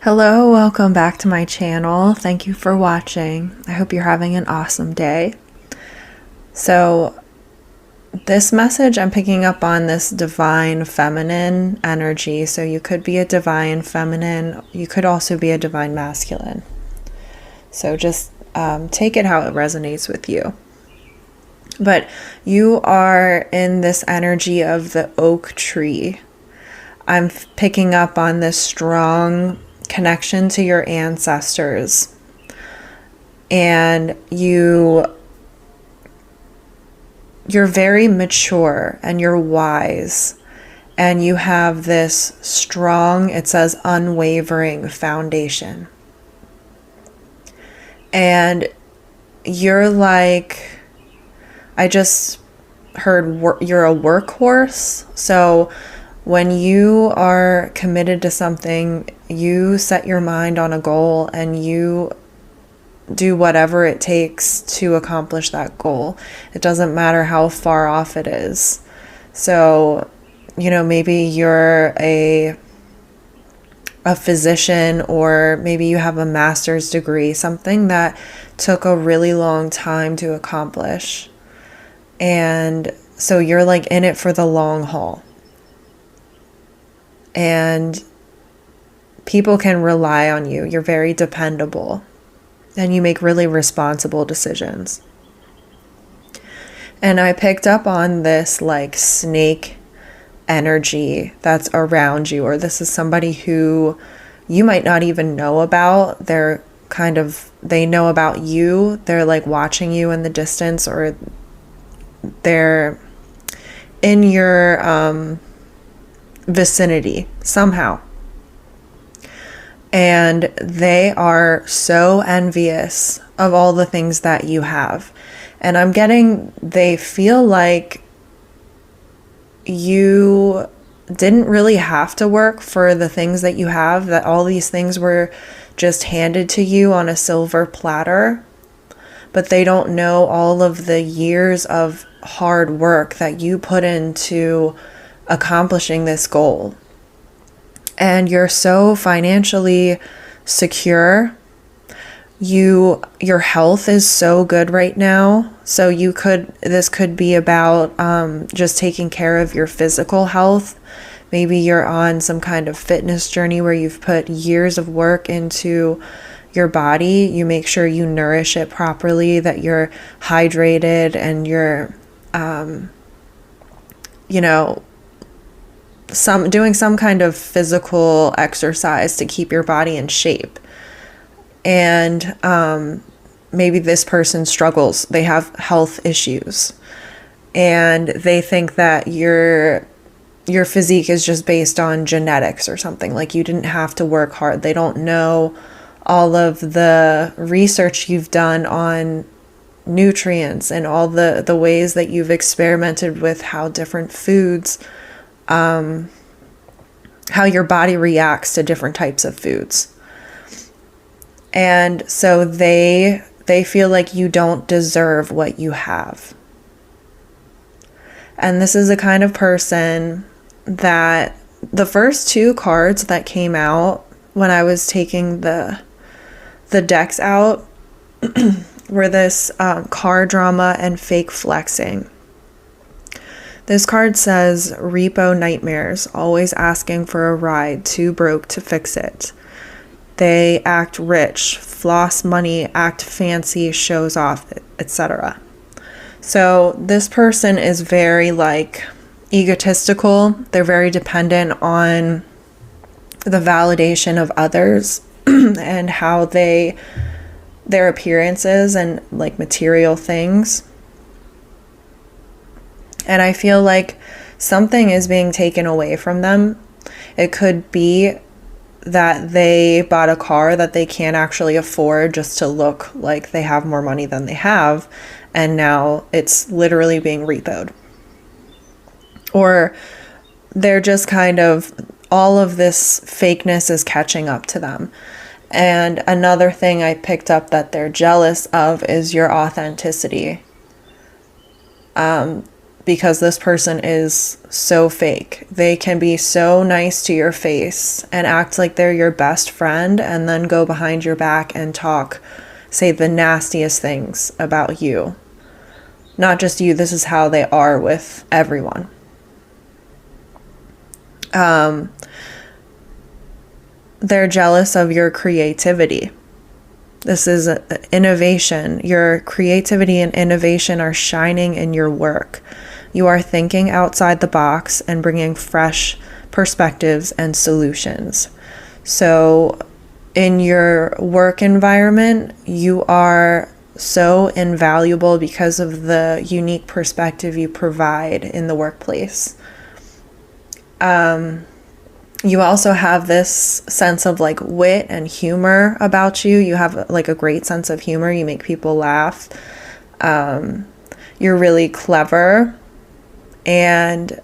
Hello, welcome back to my channel. Thank you for watching. I hope you're having an awesome day. So, this message, I'm picking up on this divine feminine energy. So, you could be a divine feminine, you could also be a divine masculine. So, just take it how it resonates with you. But you are in this energy of the oak tree. I'm picking up on this strong connection to your ancestors, and you're very mature and you're wise, and you have this strong, it says unwavering foundation, and you're like, I just heard you're a workhorse. So when you are committed to something, you set your mind on a goal and you do whatever it takes to accomplish that goal. It doesn't matter how far off it is. So, maybe you're a physician, or maybe you have a master's degree, something that took a really long time to accomplish. And so you're like in it for the long haul. And people can rely on you. You're very dependable. And you make really responsible decisions. And I picked up on this like snake energy that's around you, or this is somebody who you might not even know about. They know about you. They're like watching you in the distance, or they're in your vicinity somehow. And they are so envious of all the things that you have. And I'm getting, they feel like you didn't really have to work for the things that you have, that all these things were just handed to you on a silver platter. But they don't know all of the years of hard work that you put into accomplishing this goal. And you're so financially secure. Your health is so good right now. So this could be about just taking care of your physical health. Maybe you're on some kind of fitness journey where you've put years of work into your body. You make sure you nourish it properly, that you're hydrated, and you're doing some kind of physical exercise to keep your body in shape. And maybe this person struggles. They have health issues, and they think that your physique is just based on genetics or something. Like you didn't have to work hard. They don't know all of the research you've done on nutrients and all the ways that you've experimented with how different foods, how your body reacts to different types of foods. And so they feel like you don't deserve what you have. And this is the kind of person that the first two cards that came out when I was taking the decks out were this car drama and fake flexing. This card says repo nightmares, always asking for a ride, too broke to fix it. They act rich, floss money, act fancy, shows off, etc. So this person is very like egotistical. They're very dependent on the validation of others and how their appearances and like material things. And I feel like something is being taken away from them. It could be that they bought a car that they can't actually afford just to look like they have more money than they have, and now it's literally being repoed. Or they're just kind of, all of this fakeness is catching up to them. And another thing I picked up that they're jealous of is your authenticity. because this person is so fake. They can be so nice to your face and act like they're your best friend and then go behind your back and say the nastiest things about you. Not just you, this is how they are with everyone. They're jealous of your creativity. This is innovation. Your creativity and innovation are shining in your work. You are thinking outside the box and bringing fresh perspectives and solutions. So in your work environment, you are so invaluable because of the unique perspective you provide in the workplace. You also have this sense of like wit and humor about you. You have like a great sense of humor. You make people laugh. You're really clever and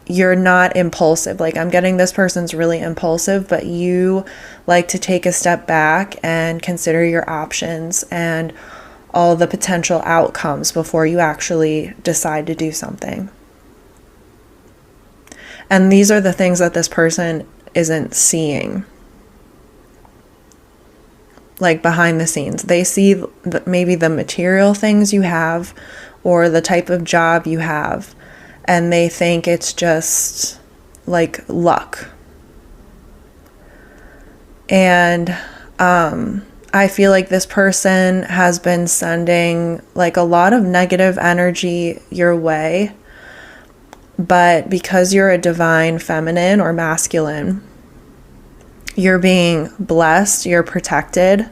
you're not impulsive. Like, I'm getting this person's really impulsive, but you like to take a step back and consider your options and all the potential outcomes before you actually decide to do something. And these are the things that this person isn't seeing. Like behind the scenes. They see maybe the material things you have or the type of job you have, and they think it's just like luck. And I feel like this person has been sending like a lot of negative energy your way. But because you're a divine feminine or masculine, you're being blessed, you're protected.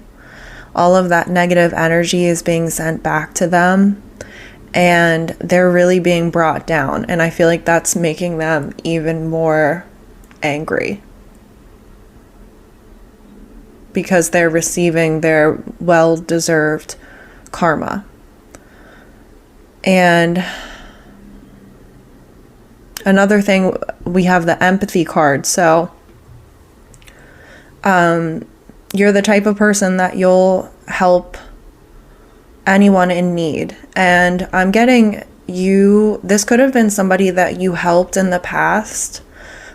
All of that negative energy is being sent back to them, and they're really being brought down. And I feel like that's making them even more angry because they're receiving their well-deserved karma. And another thing, we have the empathy card. So you're the type of person that you'll help anyone in need. And I'm getting this could have been somebody that you helped in the past,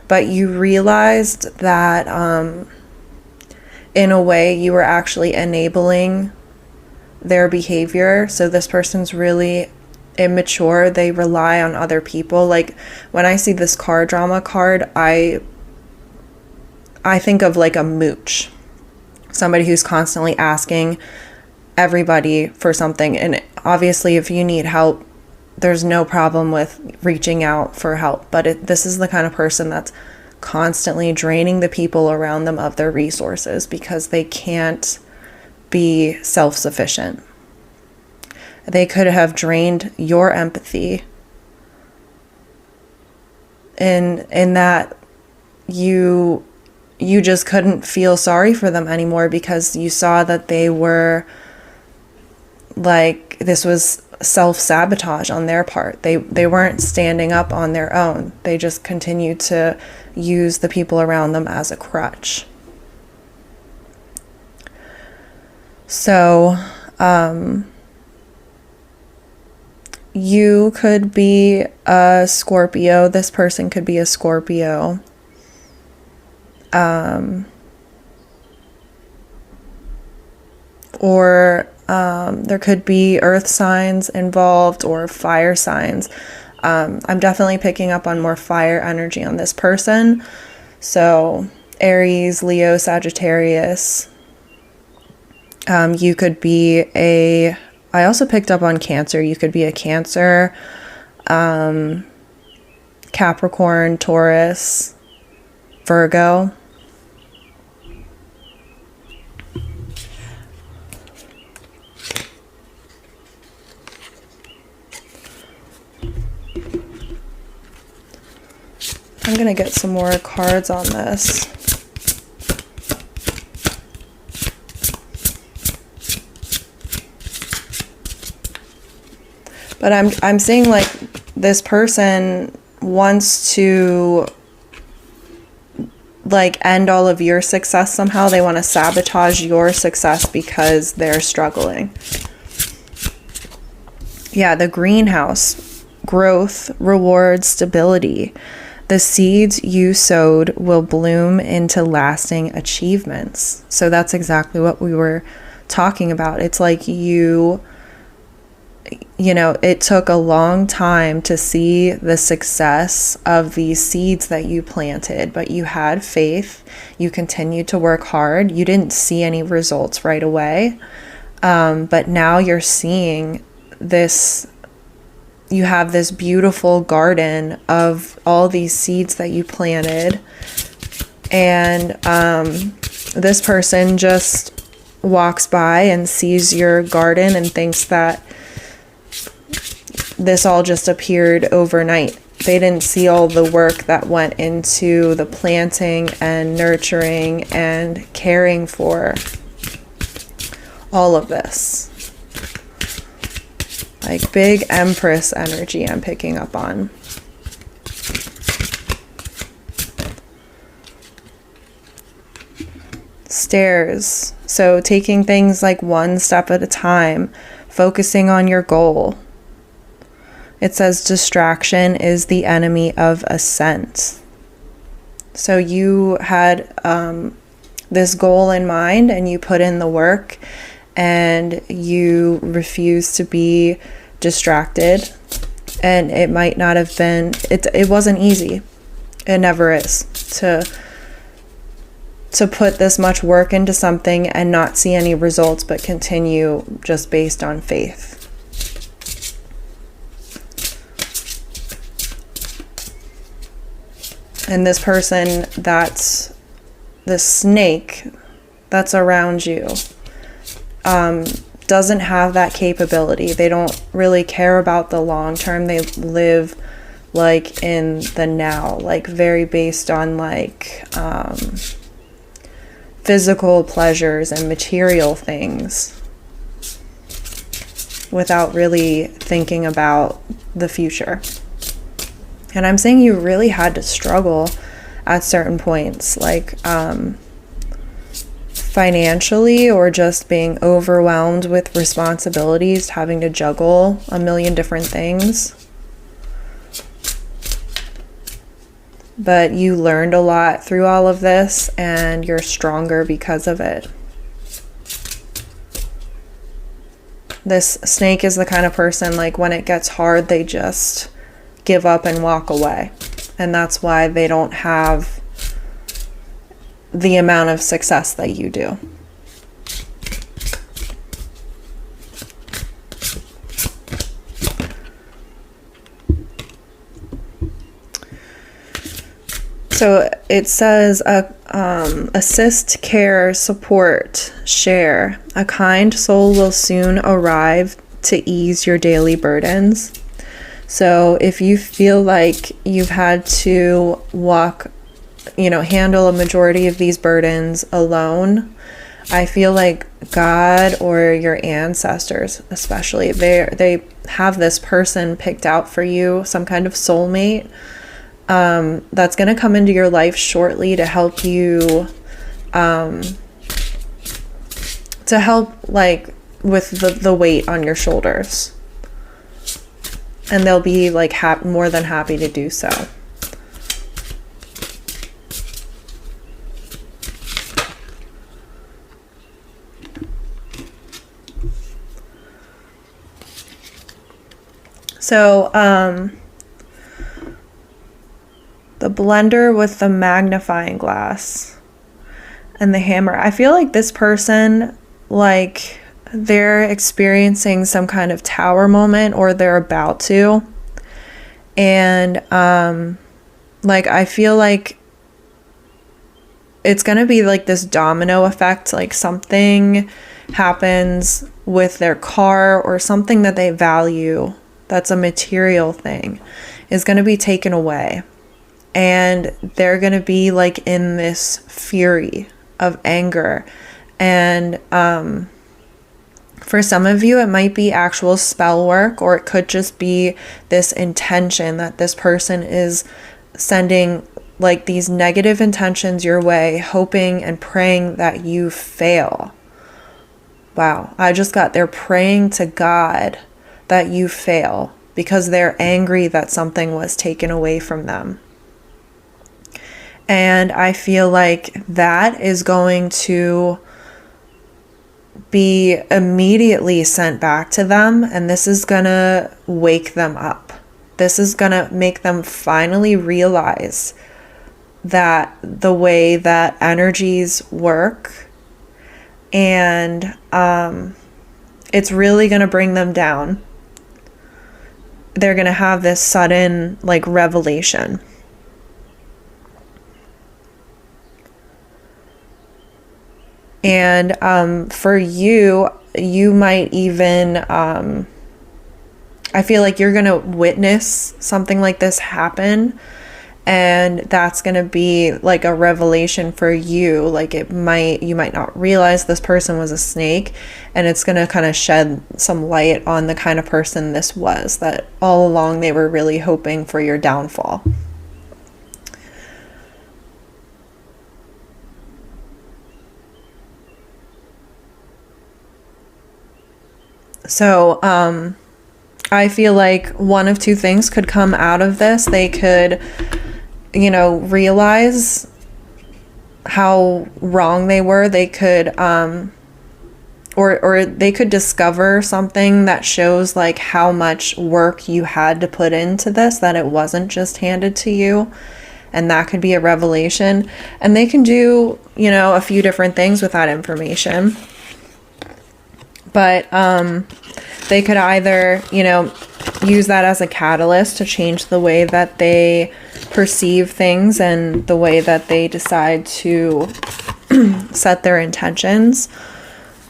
but you realized that in a way you were actually enabling their behavior. So this person's really immature. They rely on other people. Like when I see this car drama card, I think of like a mooch, somebody who's constantly asking everybody for something. And obviously if you need help, there's no problem with reaching out for help, but this is the kind of person that's constantly draining the people around them of their resources because they can't be self-sufficient. They could have drained your empathy in that you just couldn't feel sorry for them anymore because you saw that they were like, this was self-sabotage on their part. They weren't standing up on their own. They just continued to use the people around them as a crutch. So, you could be a Scorpio. This person could be a Scorpio. Or there could be earth signs involved or fire signs. I'm definitely picking up on more fire energy on this person. So Aries, Leo, Sagittarius. You could be I also picked up on Cancer. You could be a Cancer, Capricorn, Taurus, Virgo. I'm going to get some more cards on this. But I'm seeing like this person wants to like end all of your success somehow. They want to sabotage your success because they're struggling. Yeah, the greenhouse. growth rewards stability. The seeds you sowed will bloom into lasting achievements. So that's exactly what we were talking about. It's like you know, it took a long time to see the success of these seeds that you planted, but you had faith. You continued to work hard. You didn't see any results right away. But now you're seeing this. You have this beautiful garden of all these seeds that you planted. And this person just walks by and sees your garden and thinks that this all just appeared overnight. They didn't see all the work that went into the planting and nurturing and caring for all of this. Like big Empress energy I'm picking up on. Stairs. So taking things like one step at a time, focusing on your goal. It says distraction is the enemy of ascent. So you had this goal in mind and you put in the work and you refuse to be distracted. And it might not have been, it wasn't easy. It never is to put this much work into something and not see any results, but continue just based on faith. And this person, that's the snake that's around you, doesn't have that capability. They don't really care about the long term. They live like in the now, like very based on like physical pleasures and material things without really thinking about the future. And I'm saying you really had to struggle at certain points, like financially, or just being overwhelmed with responsibilities, having to juggle a million different things. But you learned a lot through all of this, and you're stronger because of it. This snake is the kind of person, like when it gets hard, they just give up and walk away. And that's why they don't have the amount of success that you do. So it says assist, care, support, share. A kind soul will arrive arrive to ease your daily burdens. So if you feel like you've had to handle a majority of these burdens alone, I feel like God or your ancestors especially, they have this person picked out for you, some kind of soulmate, that's going to come into your life shortly to help you, like with the weight on your shoulders. And they'll be like more than happy to do so. So, the blender with the magnifying glass and the hammer. I feel like this person, like, they're experiencing some kind of tower moment, or they're about to. And, like, I feel like it's going to be like this domino effect, like something happens with their car or something that they value, that's a material thing, is going to be taken away. And they're going to be like in this fury of anger. And, for some of you, it might be actual spell work, or it could just be this intention that this person is sending, like these negative intentions your way, hoping and praying that you fail. Wow, I just got there, praying to God that you fail, because they're angry that something was taken away from them. And I feel like that is going to be immediately sent back to them, and this is gonna wake them up. This is gonna make them finally realize that the way that energies work, and it's really gonna bring them down. They're gonna have this sudden like revelation. And for you might even, I feel like you're going to witness something like this happen. And that's going to be like a revelation for you. Like you might not realize this person was a snake. And it's going to kind of shed some light on the kind of person this was, that all along they were really hoping for your downfall. So, I feel like one of two things could come out of this. They could, realize how wrong they were. They could, or they could discover something that shows like how much work you had to put into this, that it wasn't just handed to you. And that could be a revelation. And they can do, a few different things with that information. But they could either, use that as a catalyst to change the way that they perceive things and the way that they decide to set their intentions,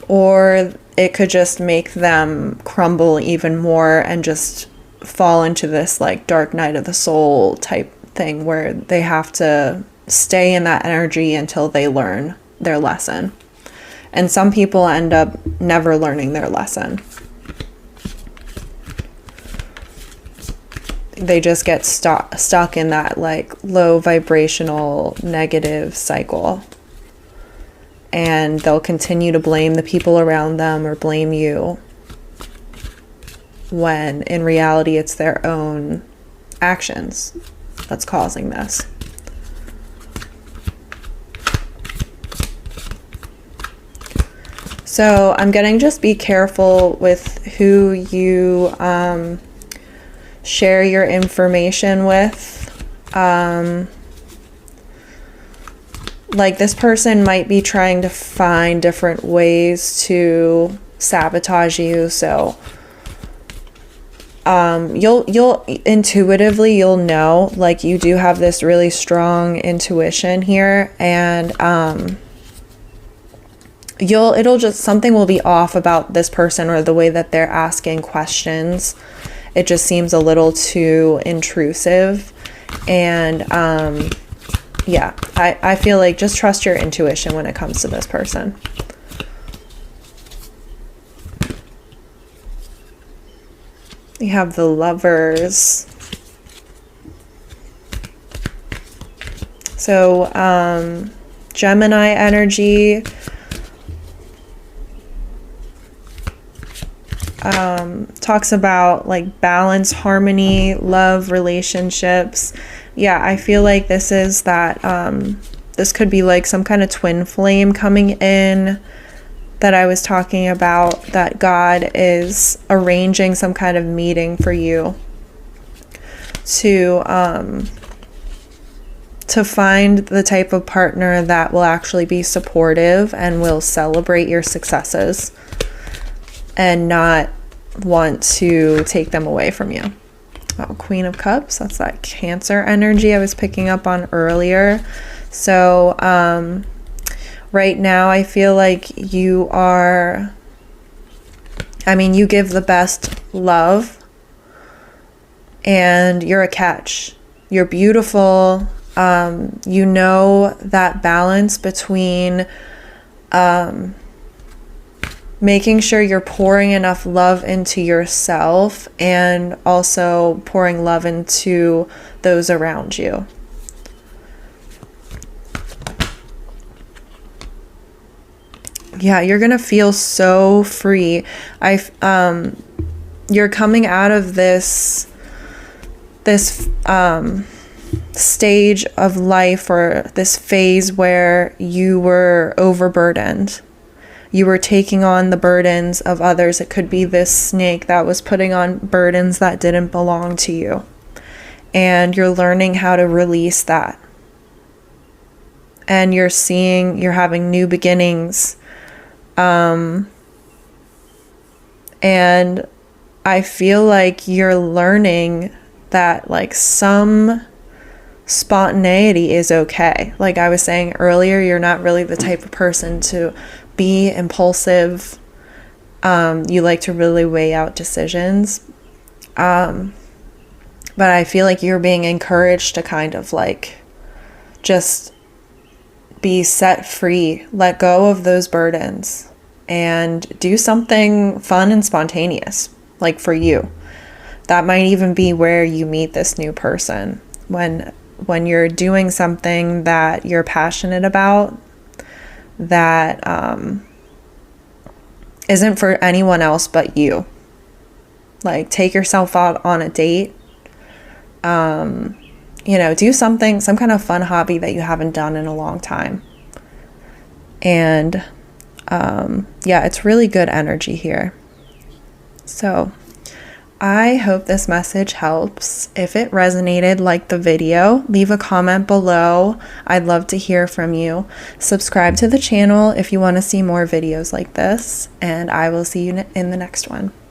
or it could just make them crumble even more and just fall into this like dark night of the soul type thing where they have to stay in that energy until they learn their lesson. And some people end up never learning their lesson. They just get stuck in that like low vibrational negative cycle. And they'll continue to blame the people around them or blame you, when in reality it's their own actions that's causing this. So I'm getting, just be careful with who you share your information with. Like this person might be trying to find different ways to sabotage you. So you'll intuitively, you'll know, like you do have this really strong intuition here, and something will be off about this person or the way that they're asking questions. It just seems a little too intrusive. And I feel like just trust your intuition when it comes to this person. We have the Lovers. So Gemini energy. Talks about like balance, harmony, love, relationships. Yeah, I feel like this is that, this could be like some kind of twin flame coming in that I was talking about, that God is arranging some kind of meeting for you to find the type of partner that will actually be supportive and will celebrate your successes and not want to take them away from you. Oh, Queen of Cups, that's that Cancer energy I was picking up on earlier. So right now I feel like you give the best love, and you're a catch. You're beautiful. You know that balance between making sure you're pouring enough love into yourself and also pouring love into those around you. Yeah, you're gonna feel so free. you're coming out of this stage of life, or this phase where you were overburdened. You were taking on the burdens of others. It could be this snake that was putting on burdens that didn't belong to you. And you're learning how to release that. And you're having new beginnings. And I feel like you're learning that like some spontaneity is okay. Like I was saying earlier, you're not really the type of person to be impulsive. You like to really weigh out decisions. But I feel like you're being encouraged to kind of like just be set free, let go of those burdens, and do something fun and spontaneous, like for you. That might even be where you meet this new person. When you're doing something that you're passionate about, that isn't for anyone else but you. Like, take yourself out on a date. Do something, some kind of fun hobby that you haven't done in a long time. And it's really good energy here. So I hope this message helps. If it resonated, like the video, leave a comment below. I'd love to hear from you. Subscribe to the channel if you want to see more videos like this, and I will see you in the next one.